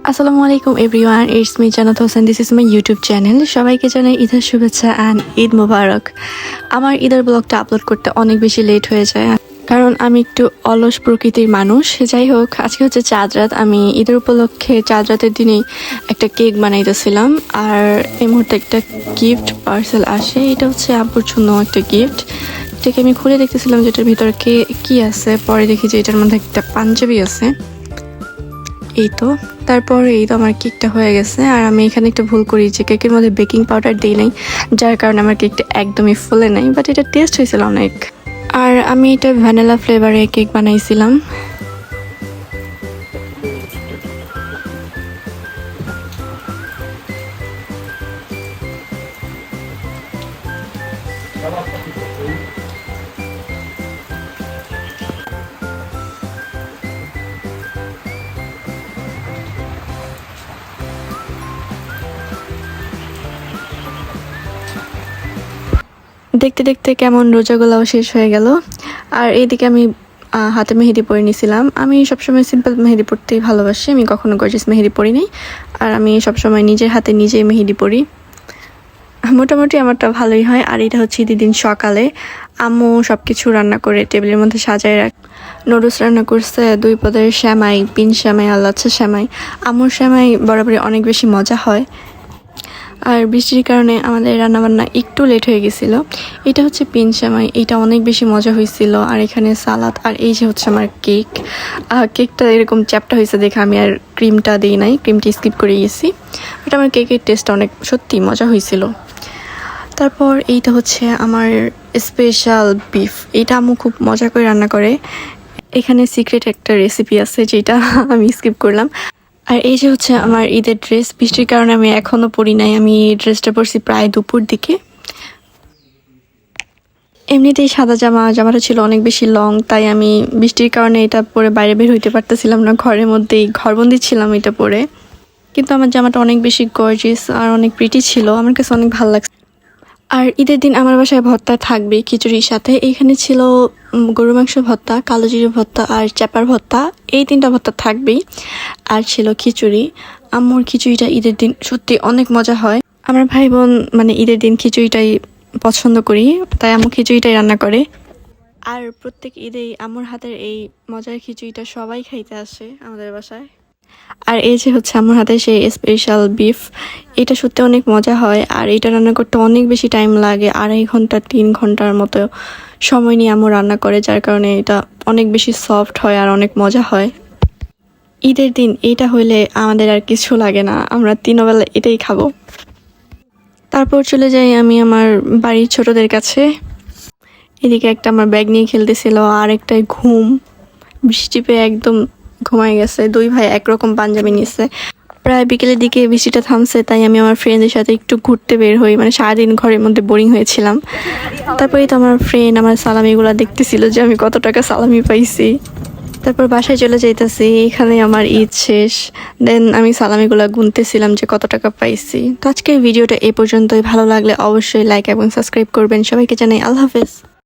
আসসালামু আলাইকুম everyone, it's me জান্নাত Hossain. This is my YouTube channel. সবাইকে জানাই ঈদের শুভেচ্ছা অ্যান্ড ঈদ মোবারক। আমার ঈদের ব্লগটা আপলোড করতে অনেক বেশি লেট হয়ে যায়, কারণ আমি একটু অলস প্রকৃতির মানুষ। যাই হোক, আজকে হচ্ছে চাঁদ রাত। আমি ঈদের উপলক্ষে চাঁদ রাতের দিনেই একটা কেক বানাইতেছিলাম, আর এই মুহূর্তে একটা গিফট পার্সেল আসে। এটা হচ্ছে আব্বুর জন্য একটা গিফট। এটাকে আমি খুলে দেখতেছিলাম যে এটার ভিতরে কি আছে। পরে দেখি যে এটার মধ্যে একটা পাঞ্জাবি আছে। এই তো আমার কেকটা হয়ে গেছে। আর আমি এখানে একটা ভুল করি যে কেকের মধ্যে বেকিং পাউডার দিই নাই, যার কারণে আমার কেকটা একদমই ফুলে নাই, বাট এটা টেস্ট হয়েছিল অনেক। আর আমি এটা ভ্যানিলা ফ্লেভারে কেক বানাইছিলাম। দেখতে দেখতে কেমন রোজাগুলাও শেষ হয়ে গেল। আর এইদিকে আমি হাতে মেহেদি পরে নিয়েছিলাম। আমি সবসময় সিম্পল মেহেদি পরতেই ভালোবাসি, আমি কখনো গর্জিয়াস মেহেদি পরি নাই। আর আমি সবসময় নিজের হাতে নিজেই মেহেদি পরি। মোটামুটি আমারটা ভালোই হয়। আর এটা হচ্ছে ঈদের দিন সকালে আম্মু সব কিছু রান্না করে টেবিলের মধ্যে সাজায় রাখ। নুডলস রান্না করছে, 2 পদের শ্যামাই, পিন শ্যামাই আর লাচ্ছা শ্যামাই। আম্মুর শ্যামাই বরাবরই অনেক বেশি মজা হয়। আর বৃষ্টির কারণে আমাদের রান্নাবান্না একটু লেট হয়ে গেছিল। এটা হচ্ছে পিন শ্যামাই, এটা অনেক বেশি মজা হয়েছিল। আর এখানে সালাদ, আর এই যে হচ্ছে আমার কেক। কেকটা এরকম চ্যাপটা হয়েছে দেখে আমি আর ক্রিমটা দিই নাই, ক্রিমটা স্কিপ করে গেছি। বাট আমার কেকের টেস্টটা অনেক সত্যি মজা হয়েছিল। তারপর এইটা হচ্ছে আমার স্পেশাল বিফ। এটা আম্মু খুব মজা করে রান্না করে। এখানে সিক্রেট একটা রেসিপি আছে যেটা আমি স্কিপ করলাম। আর এই যে হচ্ছে আমার ঈদের ড্রেস। বৃষ্টির কারণে আমি এখনো পরি নাই, আমি ড্রেসটা পরছি প্রায় দুপুর দিকে। এমনিতেই সাদা জামাটা ছিল অনেক বেশি লং, তাই আমি বৃষ্টির কারণে এটা পরে বাইরে বের হইতে পারতেছিলাম না, ঘরের মধ্যেই ঘরবন্দি ছিলাম এটা পরে। কিন্তু আমার জামাটা অনেক বেশি গর্জিয়াস আর অনেক প্রিটি ছিল, আমার কাছে অনেক ভালো লাগছে। আর ঈদের দিন আমার বাসায় ভর্তা থাকবে খিচুড়ির সাথে। এইখানে ছিল গরু মাংস ভর্তা, কালো জিরে ভর্তা আর চ্যাপার ভর্তা। এই 3টা ভর্তা থাকবেই। আর ছিল খিচুড়ি। আম্মুর খিচুড়িটা ঈদের দিন সত্যি অনেক মজা হয়। আমার ভাই বোন ঈদের দিন খিচুড়িটাই পছন্দ করি, তাই আম্মু খিচুড়িটাই রান্না করে। আর প্রত্যেক ঈদেই আম্মুর হাতের এই মজার খিচুড়িটা সবাই খাইতে আসে আমাদের বাসায়। আর এই যে হচ্ছে আমার হাতে সেই স্পেশাল বিফ। এটা সত্যি অনেক মজা হয়। আর এটা রান্না করতে অনেক বেশি টাইম লাগে, 2.5 ঘন্টা 3 ঘন্টার মতো সময় নিয়ে আম্মু রান্না করে, যার কারণে এটা অনেক বেশি সফট হয় আর অনেক মজা হয়। ঈদের দিন এইটা হইলে আমাদের আর কিছু লাগে না, আমরা 3 বেলা এটাই খাবো। তারপর চলে যাই আমি আমার বাড়ির ছোটদের কাছে। এদিকে একটা আমার ব্যাগ নিয়ে খেলতেছিল, আর একটাই ঘুম। বৃষ্টি পেয়ে একদম ঘুমাই গেছে। 2 ভাই একরকম পাঞ্জাবি নিচ্ছে। প্রায় বিকেলের দিকে বৃষ্টিটা থামছে, তাই আমি আমার ফ্রেন্ডদের সাথে একটু ঘুরতে বের হই। সারাদিন ঘরের মধ্যে বোরিং হয়েছিলাম। তারপরে তো আমার ফ্রেন্ড আমার সালামিগুলো দেখতেছিল যে আমি কত টাকা সালামি পাইছি। তারপর বাসায় চলে যাইতেছি, এখানে আমার ঈদ শেষ। দেন আমি সালামিগুলো গুনতেছিলাম যে কত টাকা পাইছি। তো আজকের ভিডিওটা এই পর্যন্তই। ভালো লাগলে অবশ্যই লাইক এবং সাবস্ক্রাইব করবেন। সবাইকে জানাই আল্লাহ হাফেজ।